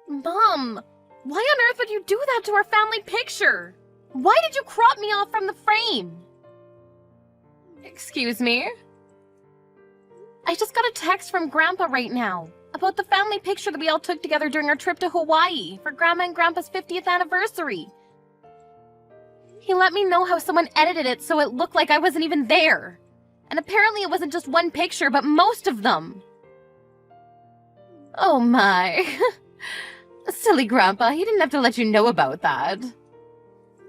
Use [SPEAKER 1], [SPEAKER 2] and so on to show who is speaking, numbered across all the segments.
[SPEAKER 1] Mom, why on earth would you do that to our family picture? Why did you crop me off from the frame? Excuse me? I just got a text from Grandpa right now about the family picture that we all took together during our trip to Hawaii for Grandma and Grandpa's 50th anniversary. He let me know how someone edited it so it looked like I wasn't even there. And apparently it wasn't just one picture, but most of them. Oh my. Silly Grandpa, he didn't have to let you know about that.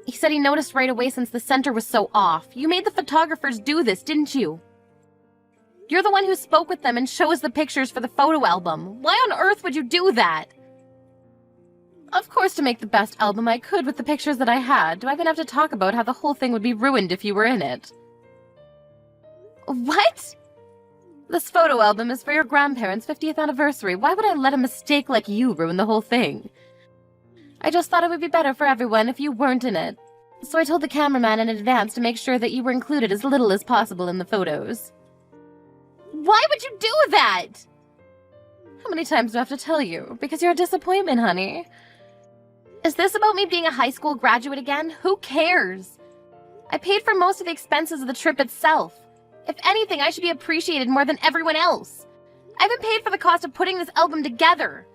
[SPEAKER 1] He said he noticed right away since the center was so off. You made the photographers do this, didn't you? You're the one who spoke with them and shows the pictures for the photo album. Why on earth would you do that? Of course, to make the best album I could with the pictures that I had. Do I even have to talk about how the whole thing would be ruined if you were in it? What? This photo album is for your grandparents' 50th anniversary. Why would I let a mistake like you ruin the whole thing? I just thought it would be better for everyone if you weren't in it. So I told the cameraman in advance to make sure that you were included as little as possible in the photos. Why would you do that? How many times do I have to tell you? Because you're a disappointment, honey. Is this about me being a high school graduate again? Who cares? I paid for most of the expenses of the trip itself. If anything, I should be appreciated more than everyone else. I haven't paid for the cost of putting this album together.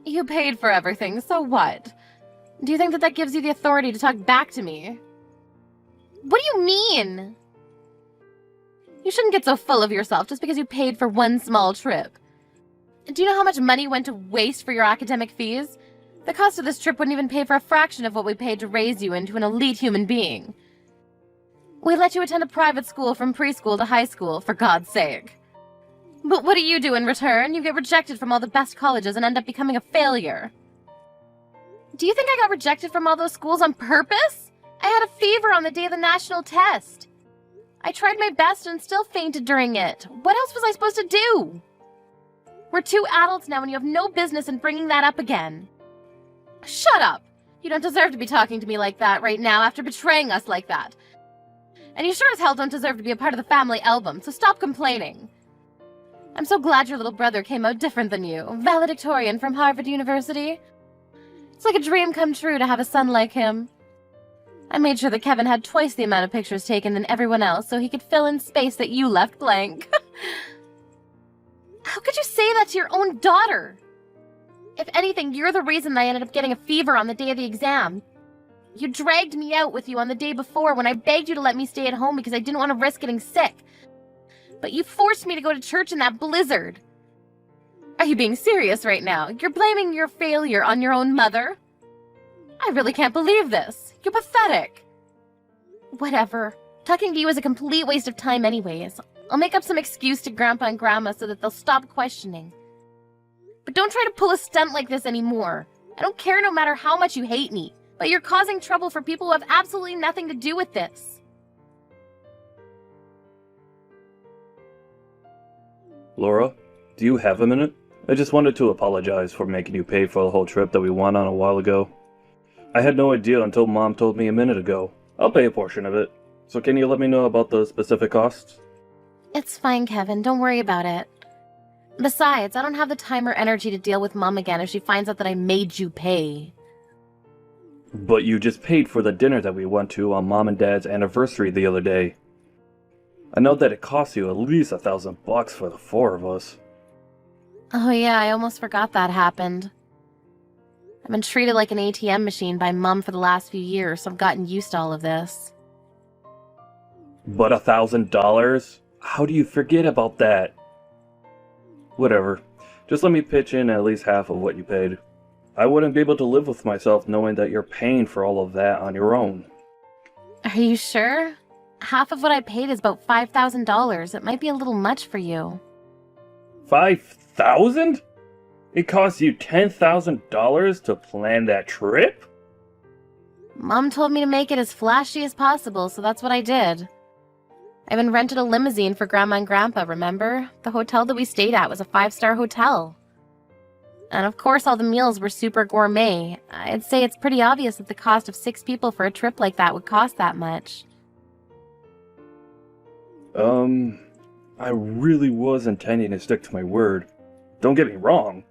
[SPEAKER 1] You paid for everything, so what? Do you think that gives you the authority to talk back to me? What do you mean? You shouldn't get so full of yourself just because you paid for one small trip. Do you know how much money went to waste for your academic fees? The cost of this trip wouldn't even pay for a fraction of what we paid to raise you into an elite human being. We let you attend a private school from preschool to high school, for God's sake. But what do you do in return? You get rejected from all the best colleges and end up becoming a failure. Do you think I got rejected from all those schools on purpose? I had a fever on the day of the national test. I tried my best and still fainted during it. What else was I supposed to do? We're two adults now and you have no business in bringing that up again. Shut up! You don't deserve to be talking to me like that right now after betraying us like that. And you sure as hell don't deserve to be a part of the family album, so stop complaining. I'm so glad your little brother came out different than you. Valedictorian from Harvard University. It's like a dream come true to have a son like him. I made sure that Kevin had twice the amount of pictures taken than everyone else so he could fill in space that you left blank. How could you say that to your own daughter? If anything, you're the reason I ended up getting a fever on the day of the exam. You dragged me out with you on the day before when I begged you to let me stay at home because I didn't want to risk getting sick. But you forced me to go to church in that blizzard. Are you being serious right now? You're blaming your failure on your own mother? I really can't believe this. You're pathetic. Whatever. Talking to you is a complete waste of time anyways. I'll make up some excuse to Grandpa and Grandma so that they'll stop questioning. But don't try to pull a stunt like this anymore. I don't care no matter how much you hate me, but you're causing trouble for people who have absolutely nothing to do with this.
[SPEAKER 2] Laura, do you have a minute? I just wanted to apologize for making you pay for the whole trip that we went on a while ago. I had no idea until Mom told me a minute ago. I'll pay a portion of it. So can you let me know about the specific costs?
[SPEAKER 1] It's fine, Kevin. Don't worry about it. Besides, I don't have the time or energy to deal with Mom again if she finds out that I made you pay.
[SPEAKER 2] But you just paid for the dinner that we went to on Mom and Dad's anniversary the other day. I know that it cost you at least $1,000 for the four of us.
[SPEAKER 1] Oh yeah, I almost forgot that happened. I've been treated like an ATM machine by Mom for the last few years, so I've gotten used to all of this.
[SPEAKER 2] But $1,000? How do you forget about that? Whatever. Just let me pitch in at least half of what you paid. I wouldn't be able to live with myself knowing that you're paying for all of that on your own.
[SPEAKER 1] Are you sure? Half of what I paid is about $5,000. It might be a little much for you.
[SPEAKER 2] 5,000? It cost you $10,000 to plan that trip?
[SPEAKER 1] Mom told me to make it as flashy as possible, so that's what I did. I even rented a limousine for Grandma and Grandpa, remember? The hotel that we stayed at was a 5-star hotel. And of course all the meals were super gourmet. I'd say it's pretty obvious that the cost of 6 people for a trip like that would cost that much.
[SPEAKER 2] I really was intending to stick to my word. Don't get me wrong.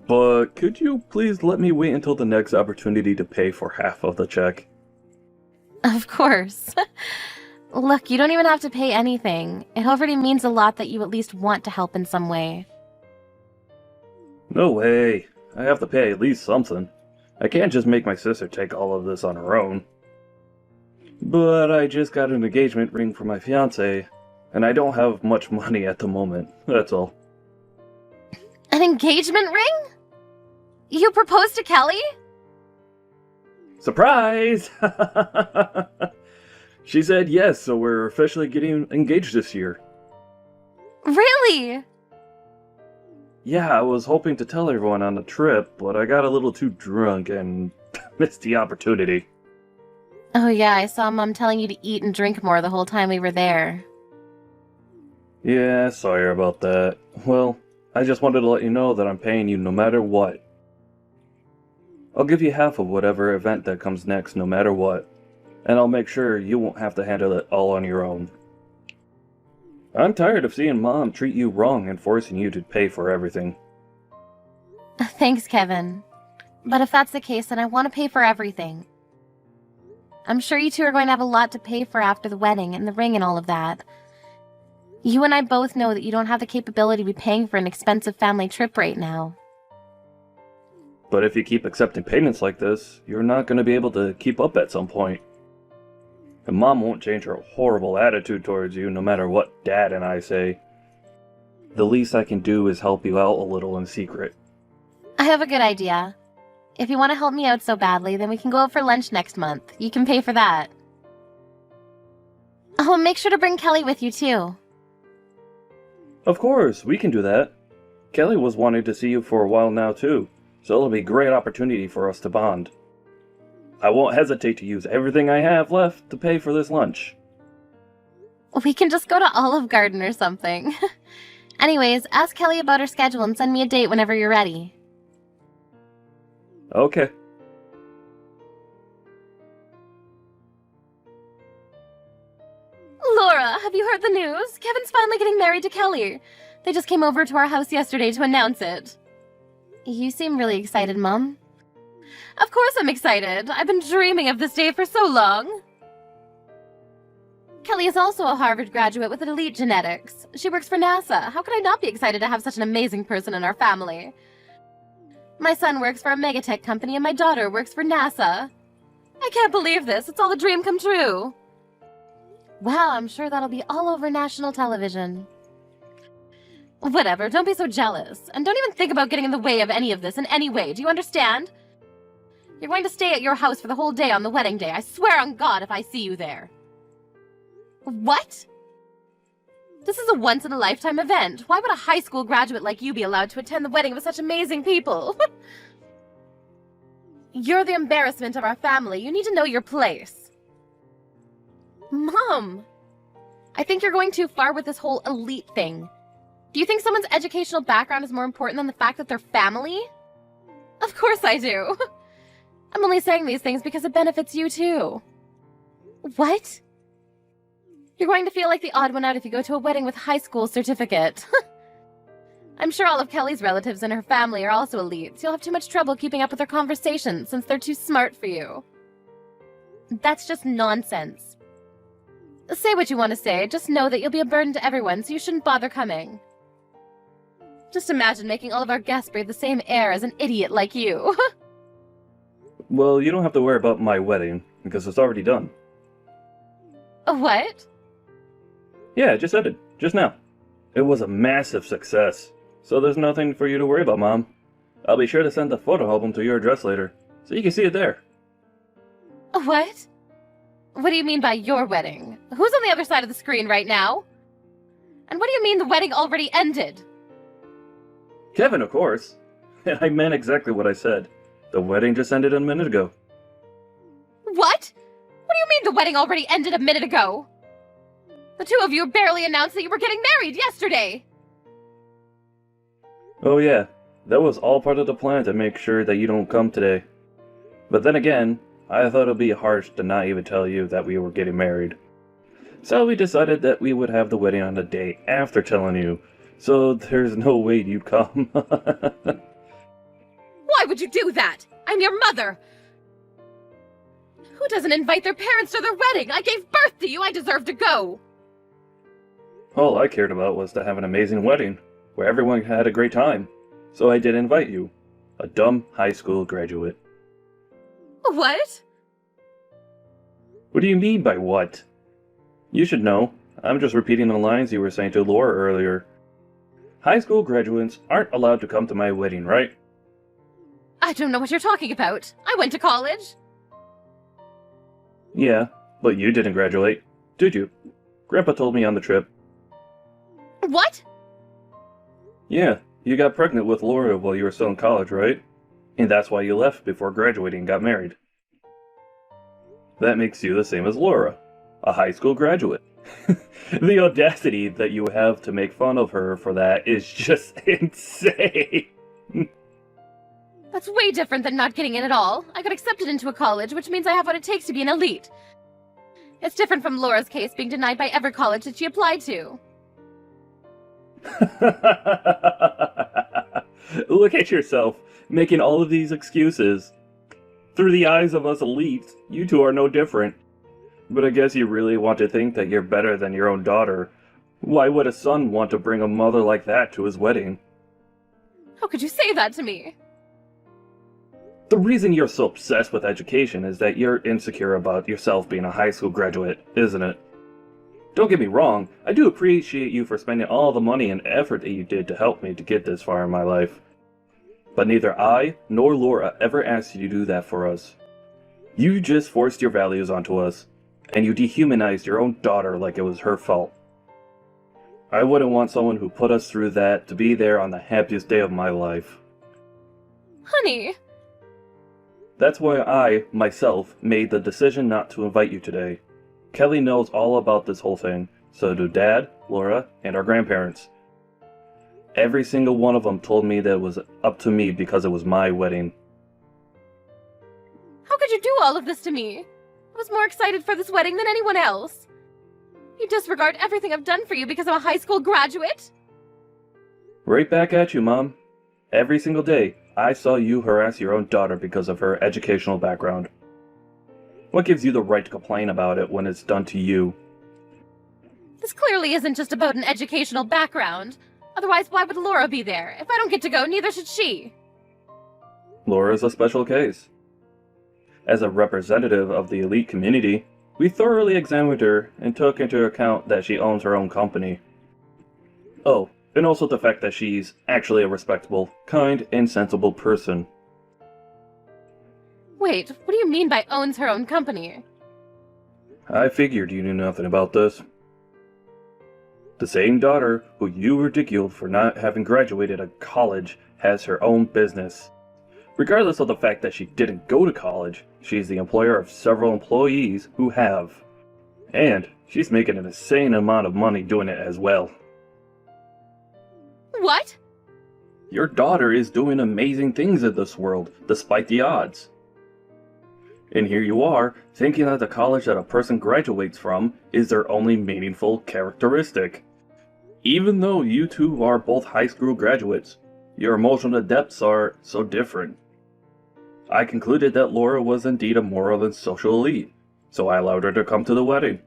[SPEAKER 2] But could you please let me wait until the next opportunity to pay for half of the check?
[SPEAKER 1] Of course. Look, you don't even have to pay anything. It already means a lot that you at least want to help in some way.
[SPEAKER 2] No way. I have to pay at least something. I can't just make my sister take all of this on her own. But I just got an engagement ring for my fiancé, and I don't have much money at the moment, that's all.
[SPEAKER 1] An engagement ring? You proposed to Kelly?
[SPEAKER 2] Surprise! She said yes, so we're officially getting engaged this year.
[SPEAKER 1] Really?
[SPEAKER 2] Yeah, I was hoping to tell everyone on the trip, but I got a little too drunk and missed the opportunity.
[SPEAKER 1] Oh yeah, I saw Mom telling you to eat and drink more the whole time we were there.
[SPEAKER 2] Yeah, sorry about that. Well, I just wanted to let you know that I'm paying you no matter what. I'll give you half of whatever event that comes next no matter what, and I'll make sure you won't have to handle it all on your own. I'm tired of seeing Mom treat you wrong and forcing you to pay for everything.
[SPEAKER 1] Thanks, Kevin. But if that's the case, then I want to pay for everything. I'm sure you two are going to have a lot to pay for after the wedding and the ring and all of that. You and I both know that you don't have the capability to be paying for an expensive family trip right now.
[SPEAKER 2] But if you keep accepting payments like this, you're not going to be able to keep up at some point. And Mom won't change her horrible attitude towards you no matter what Dad and I say. The least I can do is help you out a little in secret.
[SPEAKER 1] I have a good idea. If you want to help me out so badly, then we can go out for lunch next month. You can pay for that. Oh, and make sure to bring Kelly with you, too.
[SPEAKER 2] Of course, we can do that. Kelly was wanting to see you for a while now too, so it'll be a great opportunity for us to bond. I won't hesitate to use everything I have left to pay for this lunch.
[SPEAKER 1] We can just go to Olive Garden or something. Anyways, ask Kelly about her schedule and send me a date whenever you're ready.
[SPEAKER 2] Okay.
[SPEAKER 1] Laura, have you heard the news? Kevin's finally getting married to Kelly. They just came over to our house yesterday to announce it. You seem really excited, Mom. Of course I'm excited. I've been dreaming of this day for so long. Kelly is also a Harvard graduate with elite genetics. She works for NASA. How could I not be excited to have such an amazing person in our family? My son works for a megatech company and my daughter works for NASA. I can't believe this. It's all a dream come true. Wow, I'm sure that'll be all over national television. Whatever, don't be so jealous. And don't even think about getting in the way of any of this in any way, do you understand? You're going to stay at your house for the whole day on the wedding day. I swear on God if I see you there. What? This is a once-in-a-lifetime event. Why would a high school graduate like you be allowed to attend the wedding of such amazing people? You're the embarrassment of our family. You need to know your place. Mom! I think you're going too far with this whole elite thing. Do you think someone's educational background is more important than the fact that they're family? Of course I do. I'm only saying these things because it benefits you too. What? You're going to feel like the odd one out if you go to a wedding with a high school certificate. I'm sure all of Kelly's relatives and her family are also elites. You'll have too much trouble keeping up with their conversations since they're too smart for you. That's just nonsense. Say what you want to say, just know that you'll be a burden to everyone, so you shouldn't bother coming. Just imagine making all of our guests breathe the same air as an idiot like you.
[SPEAKER 2] Well, you don't have to worry about my wedding, because it's already done.
[SPEAKER 1] What?
[SPEAKER 2] Yeah, it just ended, just now. It was a massive success, so there's nothing for you to worry about, Mom. I'll be sure to send the photo album to your address later, so you can see it there.
[SPEAKER 1] What? What do you mean by your wedding? Who's on the other side of the screen right now? And what do you mean the wedding already ended?
[SPEAKER 2] Kevin, of course. And I meant exactly what I said. The wedding just ended a minute ago.
[SPEAKER 1] What? What do you mean the wedding already ended a minute ago? The two of you barely announced that you were getting married yesterday!
[SPEAKER 2] Oh yeah, that was all part of the plan to make sure that you don't come today. But then again, I thought it would be harsh to not even tell you that we were getting married. So we decided that we would have the wedding on the day after telling you, so there's no way you'd come.
[SPEAKER 1] do that? I'm your mother! Who doesn't invite their parents to their wedding? I gave birth to you! I deserve to go!
[SPEAKER 2] All I cared about was to have an amazing wedding, where everyone had a great time. So I did invite you. A dumb high school graduate.
[SPEAKER 1] What?
[SPEAKER 2] What do you mean by what? You should know. I'm just repeating the lines you were saying to Laura earlier. High school graduates aren't allowed to come to my wedding, right?
[SPEAKER 1] I don't know what you're talking about. I went to college.
[SPEAKER 2] Yeah, but you didn't graduate, did you? Grandpa told me on the trip.
[SPEAKER 1] What?
[SPEAKER 2] Yeah, you got pregnant with Laura while you were still in college, right? And that's why you left before graduating and got married. That makes you the same as Laura, a high school graduate. The audacity that you have to make fun of her for that is just insane.
[SPEAKER 1] That's way different than not getting in at all. I got accepted into a college, which means I have what it takes to be an elite. It's different from Laura's case being denied by every college that she applied to.
[SPEAKER 2] Look at yourself, making all of these excuses. Through the eyes of us elites, you two are no different. But I guess you really want to think that you're better than your own daughter. Why would a son want to bring a mother like that to his wedding?
[SPEAKER 1] How could you say that to me?
[SPEAKER 2] The reason you're so obsessed with education is that you're insecure about yourself being a high school graduate, isn't it? Don't get me wrong, I do appreciate you for spending all the money and effort that you did to help me to get this far in my life. But neither I nor Laura ever asked you to do that for us. You just forced your values onto us, and you dehumanized your own daughter like it was her fault. I wouldn't want someone who put us through that to be there on the happiest day of my life.
[SPEAKER 1] Honey!
[SPEAKER 2] That's why I, myself, made the decision not to invite you today. Kelly knows all about this whole thing, so do Dad, Laura, and our grandparents. Every single one of them told me that it was up to me because it was my wedding.
[SPEAKER 1] How could you do all of this to me? I was more excited for this wedding than anyone else. You disregard everything I've done for you because I'm a high school graduate?
[SPEAKER 2] Right back at you, Mom. Every single day, I saw you harass your own daughter because of her educational background. What gives you the right to complain about it when it's done to you?
[SPEAKER 1] This clearly isn't just about an educational background. Otherwise, why would Laura be there? If I don't get to go, neither should she.
[SPEAKER 2] Laura's a special case. As a representative of the elite community, we thoroughly examined her and took into account that she owns her own company. Oh, and also the fact that she's actually a respectable, kind, and sensible person.
[SPEAKER 1] Wait, what do you mean by owns her own company?
[SPEAKER 2] I figured you knew nothing about this. The same daughter who you ridiculed for not having graduated a college has her own business. Regardless of the fact that she didn't go to college, she's the employer of several employees who have. And she's making an insane amount of money doing it as well.
[SPEAKER 1] What?
[SPEAKER 2] Your daughter is doing amazing things in this world, despite the odds. And here you are, thinking that the college that a person graduates from is their only meaningful characteristic. Even though you two are both high school graduates, your emotional depths are so different. I concluded that Laura was indeed a moral and social elite, so I allowed her to come to the wedding.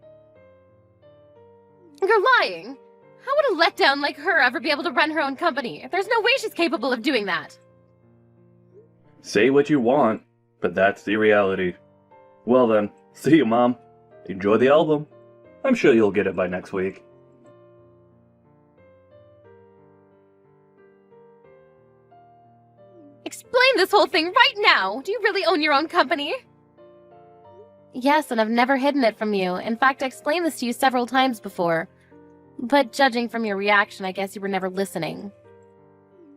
[SPEAKER 1] You're lying. How would a letdown like her ever be able to run her own company? There's no way she's capable of doing that.
[SPEAKER 2] Say what you want, but that's the reality. Well then, see you, Mom. Enjoy the album. I'm sure you'll get it by next week.
[SPEAKER 1] Explain this whole thing right now! Do you really own your own company? Yes, and I've never hidden it from you. In fact, I explained this to you several times before. But judging from your reaction, I guess you were never listening.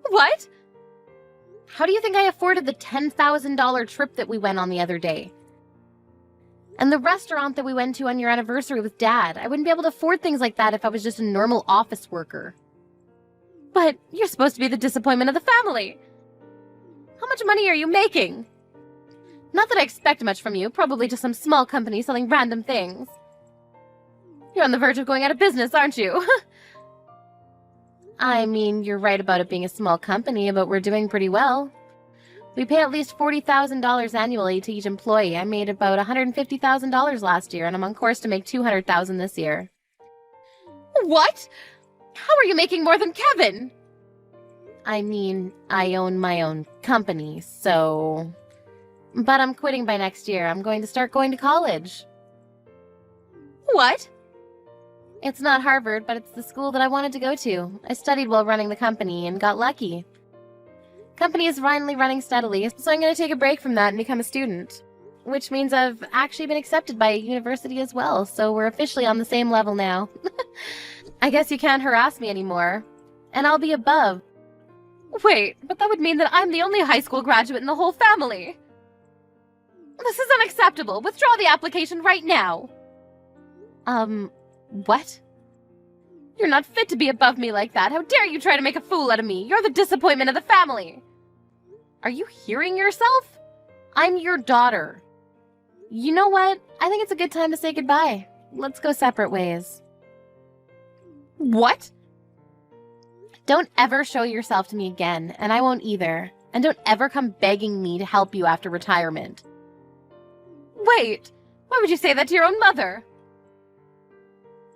[SPEAKER 1] What? How do you think I afforded the $10,000 trip that we went on the other day? And the restaurant that we went to on your anniversary with Dad? I wouldn't be able to afford things like that if I was just a normal office worker. But you're supposed to be the disappointment of the family. How much money are you making? Not that I expect much from you, probably just some small company selling random things. You're on the verge of going out of business, aren't you? I mean, you're right about it being a small company, but we're doing pretty well. We pay at least $40,000 annually to each employee. I made about $150,000 last year, and I'm on course to make $200,000 this year. What? How are you making more than Kevin? I mean, I own my own company, so... But I'm quitting by next year. I'm going to start going to college. What? It's not Harvard, but it's the school that I wanted to go to. I studied while running the company and got lucky. Company is finally running steadily, so I'm going to take a break from that and become a student. Which means I've actually been accepted by a university as well, so we're officially on the same level now. I guess you can't harass me anymore. And I'll be above. Wait, but that would mean that I'm the only high school graduate in the whole family. This is unacceptable. Withdraw the application right now. What? You're not fit to be above me like that. How dare you try to make a fool out of me? You're the disappointment of the family. Are you hearing yourself? I'm your daughter. You know what? I think it's a good time to say goodbye. Let's go separate ways. What? Don't ever show yourself to me again, and I won't either. And don't ever come begging me to help you after retirement. Wait, why would you say that to your own mother?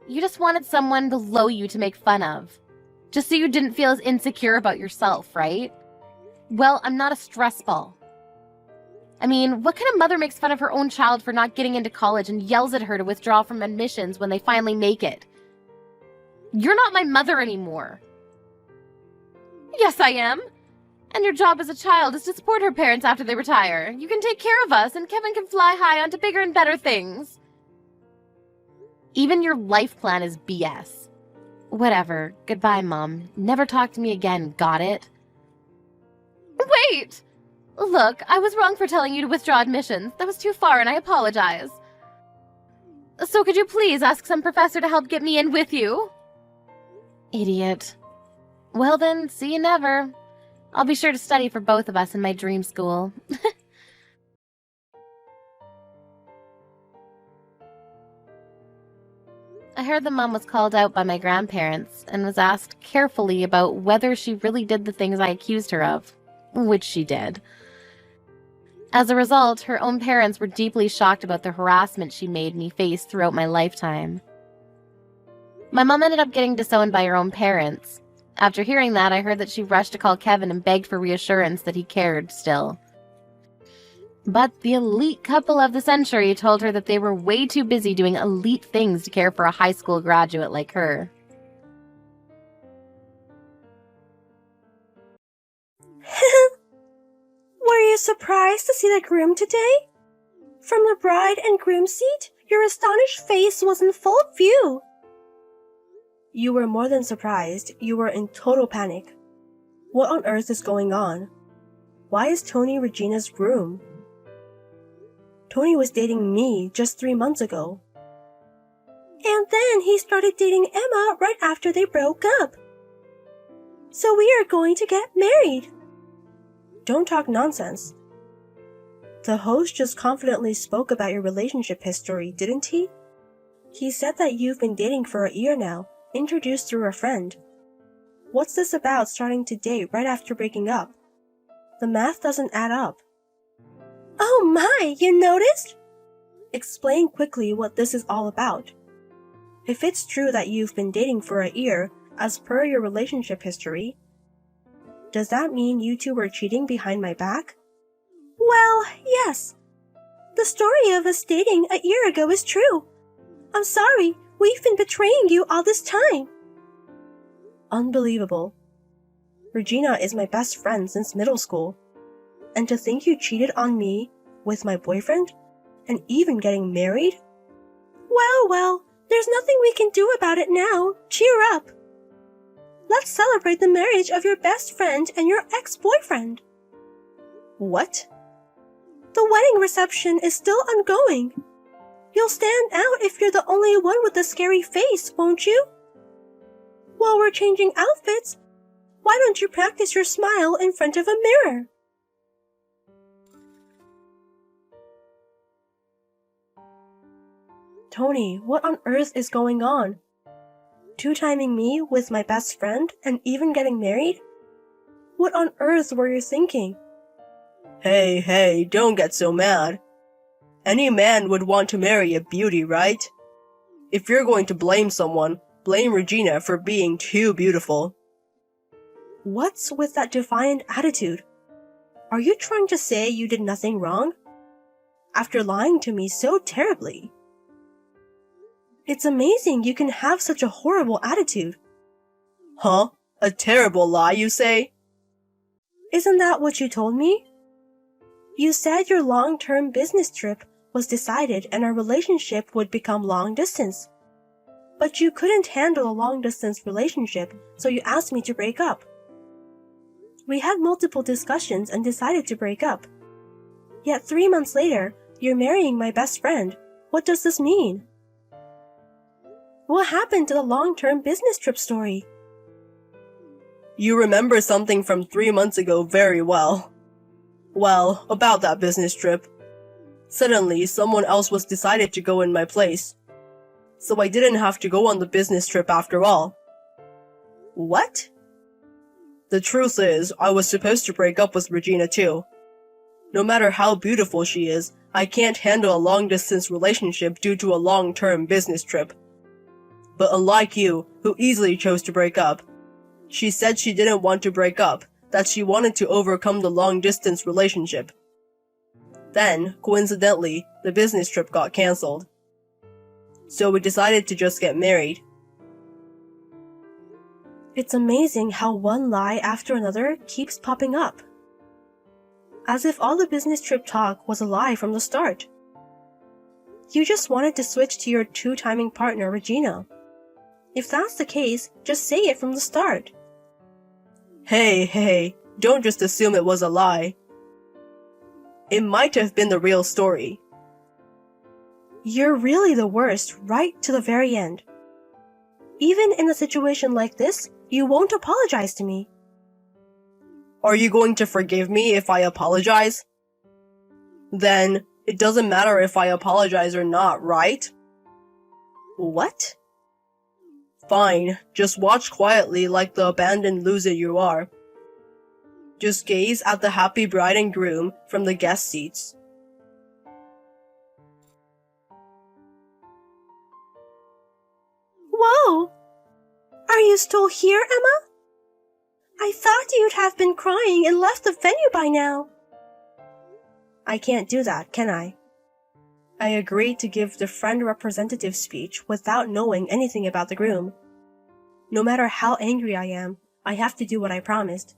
[SPEAKER 1] You just wanted someone below you to make fun of. Just so you didn't feel as insecure about yourself, right? Well, I'm not a stress ball. I mean, what kind of mother makes fun of her own child for not getting into college and yells at her to withdraw from admissions when they finally make it? You're not my mother anymore. Yes, I am. And your job as a child is to support her parents after they retire. You can take care of us, and Kevin can fly high onto bigger and better things. Even your life plan is BS. Whatever. Goodbye, Mom. Never talk to me again, got it? Wait! Look, I was wrong for telling you to withdraw admissions. That was too far, and I apologize. So could you please ask some professor to help get me in with you? Idiot. Well then, see you never. I'll be sure to study for both of us in my dream school. I heard that Mom was called out by my grandparents and was asked carefully about whether she really did the things I accused her of, which she did. As a result, her own parents were deeply shocked about the harassment she made me face throughout my lifetime. My mom ended up getting disowned by her own parents. After hearing that, I heard that she rushed to call Kevin and begged for reassurance that he cared still. But the elite couple of the century told her that they were way too busy doing elite things to care for a high school graduate like her.
[SPEAKER 3] Were you surprised to see the groom today? From the bride and groom seat, your astonished face was in full view. You were more than surprised, you were in total panic. What on earth is going on? Why is Tony Regina's groom? Tony was dating me just 3 months ago. And then he started dating Emma right after they broke up. So we are going to get married. Don't talk nonsense. The host just confidently spoke about your relationship history, didn't he? He said that you've been dating for a year now, introduced through a friend. What's this about starting to date right after breaking up? The math doesn't add up. Oh my, you noticed? Explain quickly what this is all about. If it's true that you've been dating for a year, as per your relationship history, does that mean you two were cheating behind my back? Well, yes. The story of us dating a year ago is true. I'm sorry, we've been betraying you all this time. Unbelievable. Regina is my best friend since middle school. And to think you cheated on me with my boyfriend and even getting married? Well, there's nothing we can do about it now. Cheer up. Let's celebrate the marriage of your best friend and your ex-boyfriend. What? The wedding reception is still ongoing. You'll stand out if you're the only one with a scary face, won't you? While we're changing outfits, why don't you practice your smile in front of a mirror? Tony, what on earth is going on? Two-timing me with my best friend and even getting married? What on earth were you thinking? Hey, don't get so mad. Any man would want to marry a beauty, right? If you're going to blame someone, blame Regina for being too beautiful. What's with that defiant attitude? Are you trying to say you did nothing wrong? After lying to me so terribly. It's amazing you can have such a horrible attitude. Huh? A terrible lie, you say? Isn't that what you told me? You said your long-term business trip was decided and our relationship would become long-distance. But you couldn't handle a long-distance relationship, so you asked me to break up. We had multiple discussions and decided to break up. Yet 3 months later, you're marrying my best friend. What does this mean? What happened to the long-term business trip story? You remember something from 3 months ago very well. Well, about that business trip. Suddenly, someone else was decided to go in my place. So I didn't have to go on the business trip after all. What? The truth is, I was supposed to break up with Regina too. No matter how beautiful she is, I can't handle a long-distance relationship due to a long-term business trip. But unlike you, who easily chose to break up, she said she didn't want to break up, that she wanted to overcome the long-distance relationship. Then, coincidentally, the business trip got cancelled. So we decided to just get married. It's amazing how one lie after another keeps popping up. As if all the business trip talk was a lie from the start. You just wanted to switch to your two-timing partner, Regina. If that's the case, just say it from the start. Hey, don't just assume it was a lie. It might have been the real story. You're really the worst, right to the very end. Even in a situation like this, you won't apologize to me. Are you going to forgive me if I apologize? Then, it doesn't matter if I apologize or not, right? What? Fine, just watch quietly like the abandoned loser you are. Just gaze at the happy bride and groom from the guest seats. Whoa! Are you still here, Emma? I thought you'd have been crying and left the venue by now. I can't do that, can I? I agreed to give the friend representative speech without knowing anything about the groom. No matter how angry I am, I have to do what I promised.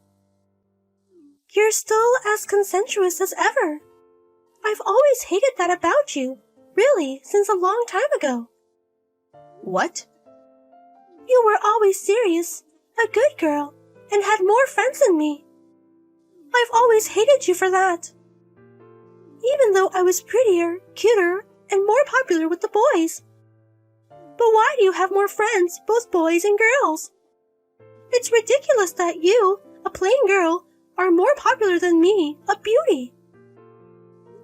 [SPEAKER 3] You're still as consensuous as ever. I've always hated that about you, really, since a long time ago. What? You were always serious, a good girl, and had more friends than me. I've always hated you for that. Even though I was prettier, cuter, and more popular with the boys. But why do you have more friends, both boys and girls? It's ridiculous that you, a plain girl, are more popular than me, a beauty.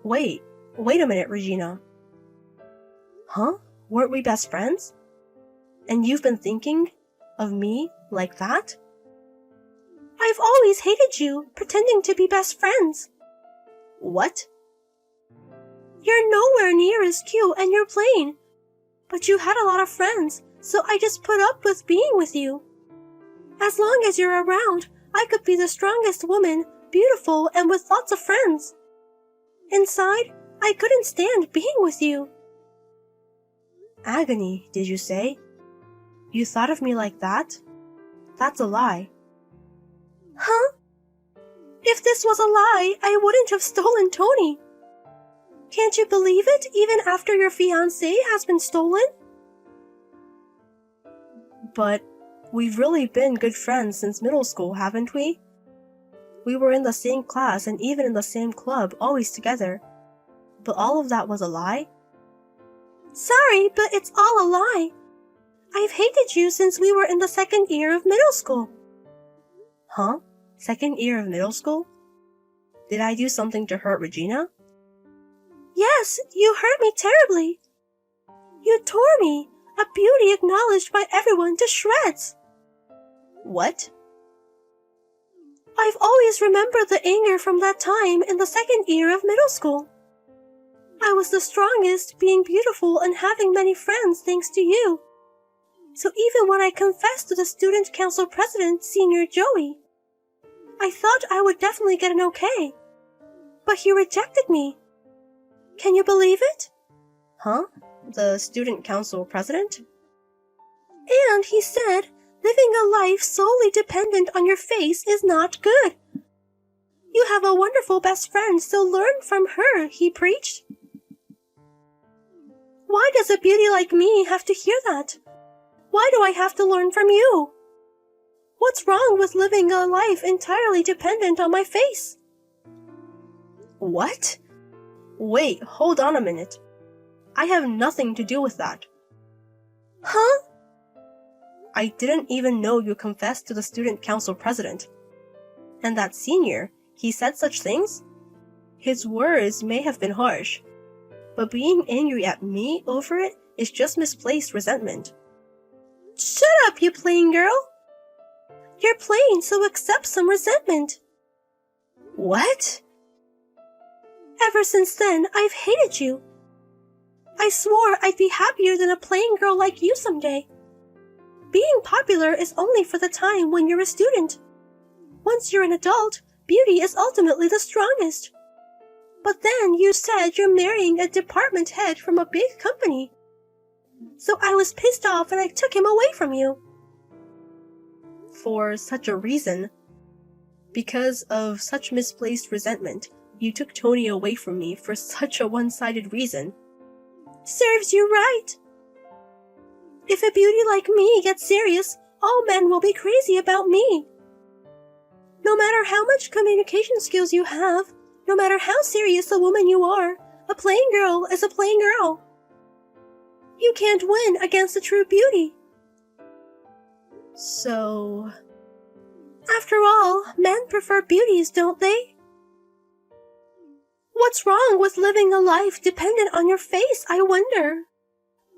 [SPEAKER 3] Wait a minute, Regina. Huh? Weren't we best friends? And you've been thinking of me like that? I've always hated you, pretending to be best friends. What? You're nowhere near as cute and you're plain. But you had a lot of friends, so I just put up with being with you. As long as you're around, I could be the strongest woman, beautiful and with lots of friends. Inside, I couldn't stand being with you. Agony, did you say? You thought of me like that? That's a lie. Huh? If this was a lie, I wouldn't have stolen Tony. Can't you believe it, even after your fiancé has been stolen? But we've really been good friends since middle school, haven't we? We were in the same class and even in the same club, always together. But all of that was a lie? Sorry, but it's all a lie. I've hated you since we were in the second year of middle school. Huh? Second year of middle school? Did I do something to hurt Regina? Yes, you hurt me terribly. You tore me, a beauty acknowledged by everyone, to shreds. What? I've always remembered the anger from that time in the second year of middle school. I was the strongest, being beautiful and having many friends thanks to you. So even when I confessed to the student council president, Senior Joey, I thought I would definitely get an okay. But he rejected me. Can you believe it? Huh? The student council president? And he said, living a life solely dependent on your face is not good. You have a wonderful best friend, so learn from her, he preached. Why does a beauty like me have to hear that? Why do I have to learn from you? What's wrong with living a life entirely dependent on my face? What? Wait, hold on a minute. I have nothing to do with that. Huh? I didn't even know you confessed to the student council president. And that senior, he said such things? His words may have been harsh, but being angry at me over it is just misplaced resentment. Shut up, you plain girl! You're plain, so accept some resentment. What? Ever since then, I've hated you. I swore I'd be happier than a plain girl like you someday. Being popular is only for the time when you're a student. Once you're an adult, beauty is ultimately the strongest. But then you said you're marrying a department head from a big company. So I was pissed off and I took him away from you. For such a reason, because of such misplaced resentment, you took Tony away from me for such a one-sided reason. Serves you right. If a beauty like me gets serious, all men will be crazy about me. No matter how much communication skills you have, no matter how serious a woman you are, a plain girl is a plain girl. You can't win against a true beauty. So, after all, men prefer beauties, don't they? What's wrong with living a life dependent on your face, I wonder?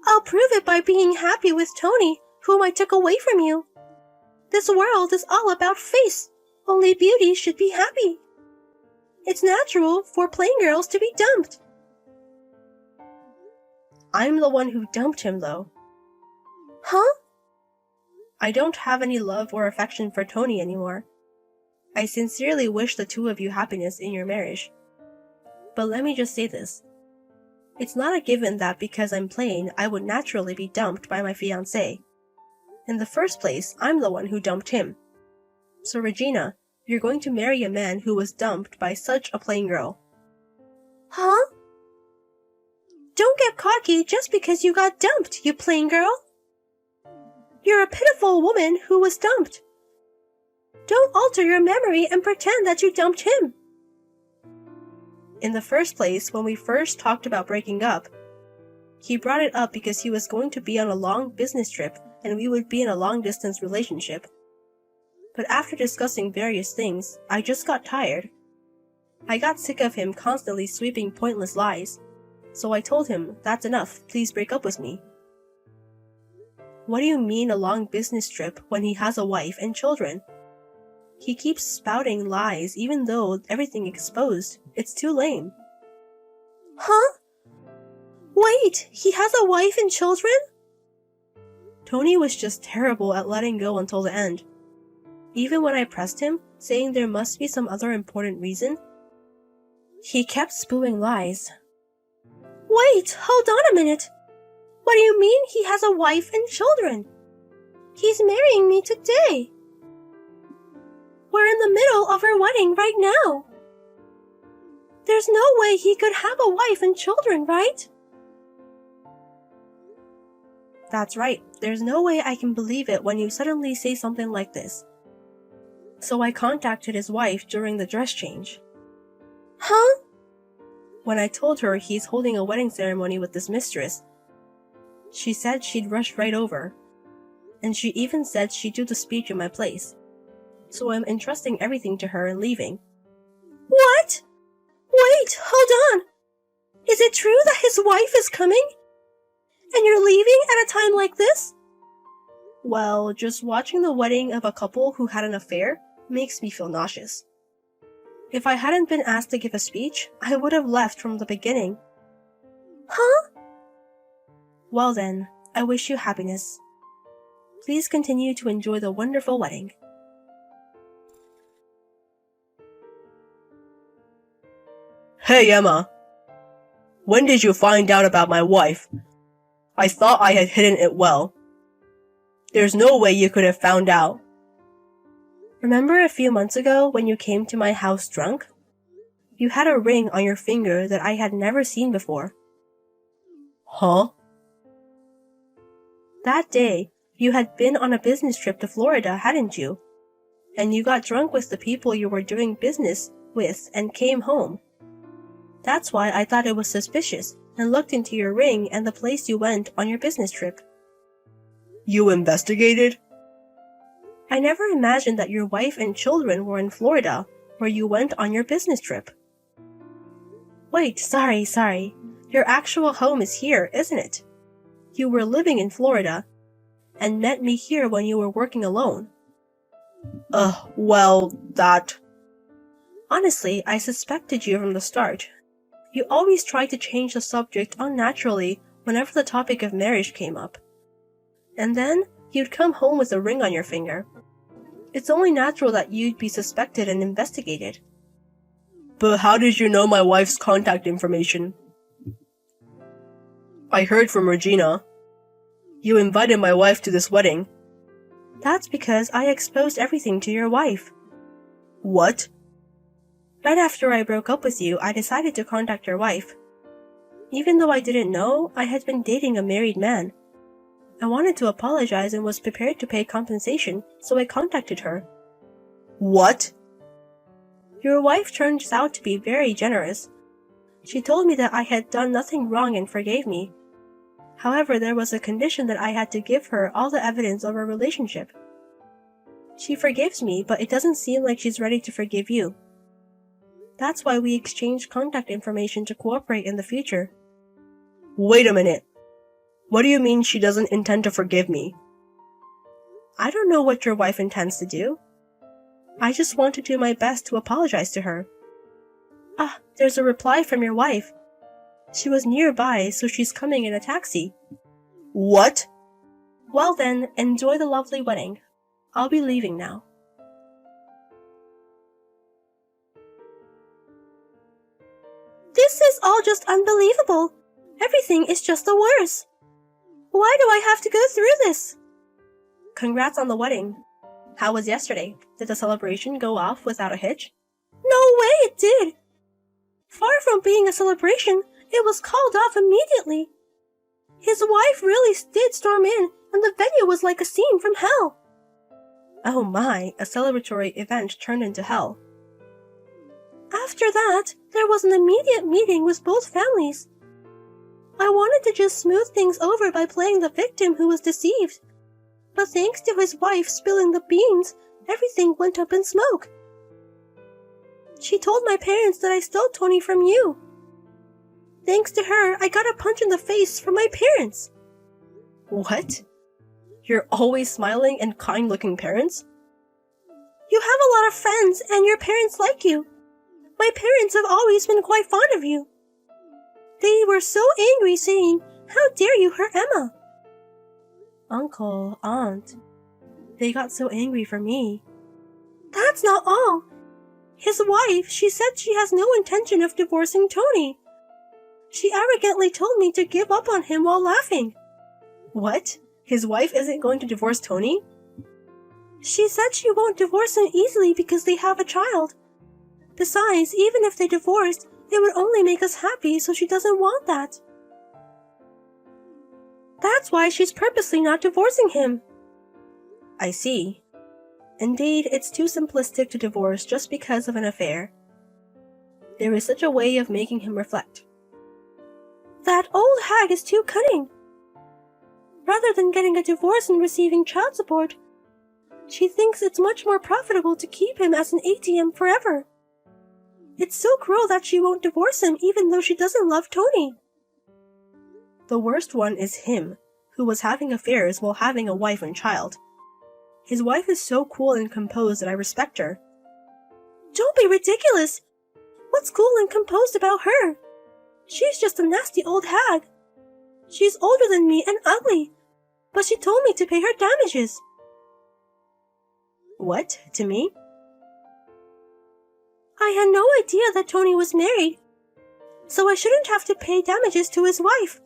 [SPEAKER 3] I'll prove it by being happy with Tony, whom I took away from you. This world is all about face. Only beauty should be happy. It's natural for plain girls to be dumped. I'm the one who dumped him, though. Huh? I don't have any love or affection for Tony anymore. I sincerely wish the two of you happiness in your marriage. But let me just say this. It's not a given that because I'm plain, I would naturally be dumped by my fiancé. In the first place, I'm the one who dumped him. So Regina, you're going to marry a man who was dumped by such a plain girl. Huh? Don't get cocky just because you got dumped, you plain girl. You're a pitiful woman who was dumped. Don't alter your memory and pretend that you dumped him. In the first place, when we first talked about breaking up, he brought it up because he was going to be on a long business trip and we would be in a long-distance relationship. But after discussing various things, I just got tired. I got sick of him constantly sweeping pointless lies. So I told him, that's enough, please break up with me. What do you mean a long business trip when he has a wife and children? He keeps spouting lies even though everything exposed. It's too lame. Huh? Wait, he has a wife and children? Tony was just terrible at letting go until the end. Even when I pressed him, saying there must be some other important reason, he kept spewing lies. Wait, hold on a minute. What do you mean he has a wife and children? He's marrying me today. We're in the middle of our wedding right now. There's no way he could have a wife and children, right? That's right. There's no way I can believe it when you suddenly say something like this. So I contacted his wife during the dress change. Huh? When I told her he's holding a wedding ceremony with this mistress, she said she'd rush right over. And she even said she'd do the speech in my place. So I'm entrusting everything to her and leaving. What? Wait, hold on. Is it true that his wife is coming? And you're leaving at a time like this? Well, just watching the wedding of a couple who had an affair makes me feel nauseous. If I hadn't been asked to give a speech, I would have left from the beginning. Huh? Well then, I wish you happiness. Please continue to enjoy the wonderful wedding.
[SPEAKER 4] Hey, Emma. When did you find out about my wife? I thought I had hidden it well. There's no way you could have found out.
[SPEAKER 3] Remember a few months ago when you came to my house drunk? You had a ring on your finger that I had never seen before.
[SPEAKER 4] Huh?
[SPEAKER 3] That day, you had been on a business trip to Florida, hadn't you? And you got drunk with the people you were doing business with and came home. That's why I thought it was suspicious and looked into your ring and the place you went on your business trip.
[SPEAKER 4] You investigated?
[SPEAKER 3] I never imagined that your wife and children were in Florida, where you went on your business trip. Wait, sorry. Your actual home is here, isn't it? You were living in Florida, and met me here when you were working alone.
[SPEAKER 4] Well, that...
[SPEAKER 3] Honestly, I suspected you from the start. You always tried to change the subject unnaturally whenever the topic of marriage came up. And then, you'd come home with a ring on your finger. It's only natural that you'd be suspected and investigated.
[SPEAKER 4] But how did you know my wife's contact information? I heard from Regina. You invited my wife to this wedding.
[SPEAKER 3] That's because I exposed everything to your wife.
[SPEAKER 4] What?
[SPEAKER 3] Right after I broke up with you, I decided to contact your wife. Even though I didn't know, I had been dating a married man. I wanted to apologize and was prepared to pay compensation, so I contacted her.
[SPEAKER 4] What?
[SPEAKER 3] Your wife turns out to be very generous. She told me that I had done nothing wrong and forgave me. However, there was a condition that I had to give her all the evidence of our relationship. She forgives me, but it doesn't seem like she's ready to forgive you. That's why we exchanged contact information to cooperate in the future.
[SPEAKER 4] Wait a minute. What do you mean she doesn't intend to forgive me?
[SPEAKER 3] I don't know what your wife intends to do. I just want to do my best to apologize to her. Ah, there's a reply from your wife. She was nearby, so she's coming in a taxi.
[SPEAKER 4] What?
[SPEAKER 3] Well then, enjoy the lovely wedding. I'll be leaving now. This is all just unbelievable. Everything is just the worst. Why do I have to go through this? Congrats on the wedding. How was yesterday? Did the celebration go off without a hitch? No way it did. Far from being a celebration, it was called off immediately. His wife really did storm in, and the venue was like a scene from hell. Oh my, a celebratory event turned into hell. After that, there was an immediate meeting with both families. I wanted to just smooth things over by playing the victim who was deceived. But thanks to his wife spilling the beans, everything went up in smoke. She told my parents that I stole Tony from you. Thanks to her, I got a punch in the face from my parents.
[SPEAKER 4] What? Your always smiling and kind-looking parents?
[SPEAKER 3] You have a lot of friends, and your parents like you. My parents have always been quite fond of you. They were so angry, saying, "How dare you hurt Emma?" Uncle, Aunt, they got so angry for me. That's not all. His wife, she said she has no intention of divorcing Tony. She arrogantly told me to give up on him while laughing.
[SPEAKER 4] What? His wife isn't going to divorce Tony?
[SPEAKER 3] She said she won't divorce him easily because they have a child. Besides, even if they divorced, it would only make us happy, so she doesn't want that. That's why she's purposely not divorcing him.
[SPEAKER 4] I see. Indeed, it's too simplistic to divorce just because of an affair. There is such a way of making him reflect.
[SPEAKER 3] That old hag is too cunning. Rather than getting a divorce and receiving child support, she thinks it's much more profitable to keep him as an ATM forever. It's so cruel that she won't divorce him even though she doesn't love Tony.
[SPEAKER 4] The worst one is him, who was having affairs while having a wife and child.
[SPEAKER 3] His wife is so cool and composed that I respect her. Don't be ridiculous! What's cool and composed about her? She's just a nasty old hag. She's older than me and ugly, but she told me to pay her damages. What? To me? I had no idea that Tony was married, so I shouldn't have to pay damages to his wife.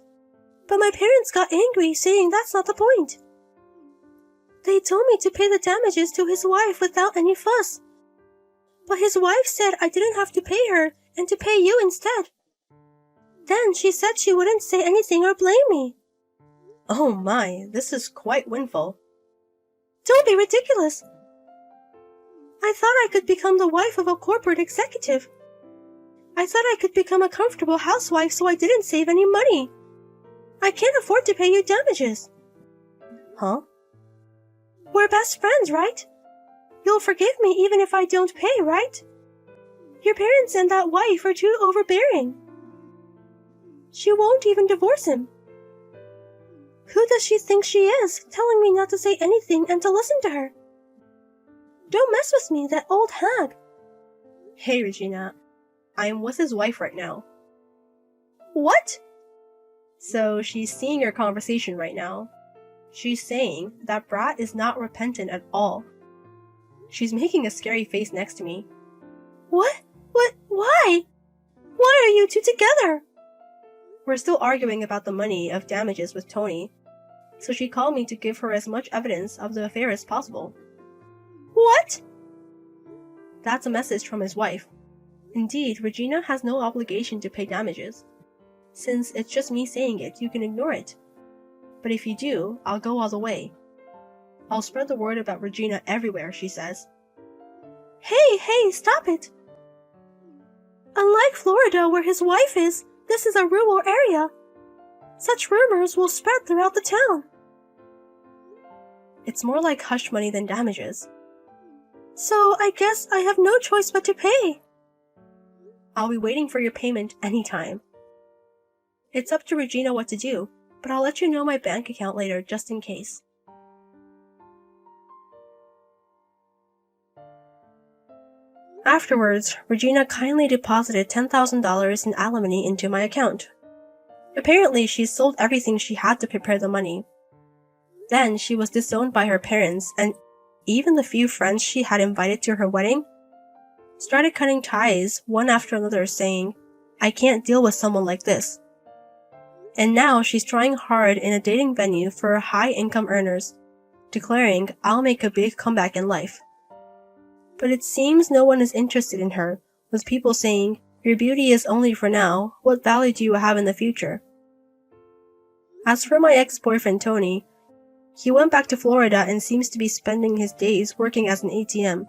[SPEAKER 3] But my parents got angry, saying that's not the point. They told me to pay the damages to his wife without any fuss. But his wife said I didn't have to pay her and to pay you instead. Then she said she wouldn't say anything or blame me.
[SPEAKER 4] Oh my, this is quite windfall.
[SPEAKER 3] Don't be ridiculous. I thought I could become the wife of a corporate executive. I thought I could become a comfortable housewife so I didn't save any money. I can't afford to pay you damages.
[SPEAKER 4] Huh?
[SPEAKER 3] We're best friends, right? You'll forgive me even if I don't pay, right? Your parents and that wife are too overbearing. She won't even divorce him. Who does she think she is, telling me not to say anything and to listen to her? Don't mess with me, that old hag.
[SPEAKER 4] Hey, Regina. I am with his wife right now.
[SPEAKER 3] What?
[SPEAKER 4] So she's seeing your conversation right now. She's saying that Brat is not repentant at all. She's making a scary face next to me.
[SPEAKER 3] What? Why? Why are you two together?
[SPEAKER 4] We're still arguing about the money of damages with Tony, so she called me to give her as much evidence of the affair as possible.
[SPEAKER 3] What?
[SPEAKER 4] That's a message from his wife. Indeed, Regina has no obligation to pay damages. Since it's just me saying it, you can ignore it. But if you do, I'll go all the way. I'll spread the word about Regina everywhere, she says.
[SPEAKER 3] Hey, stop it! Unlike Florida, where his wife is, this is a rural area. Such rumors will spread throughout the town.
[SPEAKER 4] It's more like hush money than damages.
[SPEAKER 3] So I guess I have no choice but to pay.
[SPEAKER 4] I'll be waiting for your payment anytime. It's up to Regina what to do, but I'll let you know my bank account later just in case. Afterwards, Regina kindly deposited $10,000 in alimony into my account. Apparently, she sold everything she had to prepare the money. Then she was disowned by her parents, and even the few friends she had invited to her wedding started cutting ties one after another, saying, I can't deal with someone like this. And now she's trying hard in a dating venue for high-income earners, declaring, I'll make a big comeback in life. But it seems no one is interested in her, with people saying, your beauty is only for now, what value do you have in the future? As for my ex-boyfriend Tony, he went back to Florida and seems to be spending his days working as an ATM.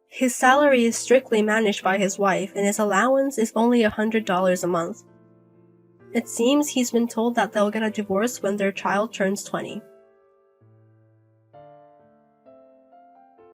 [SPEAKER 4] His salary is strictly managed by his wife, and his allowance is only $100 a month. It seems he's been told that they'll get a divorce when their child turns 20.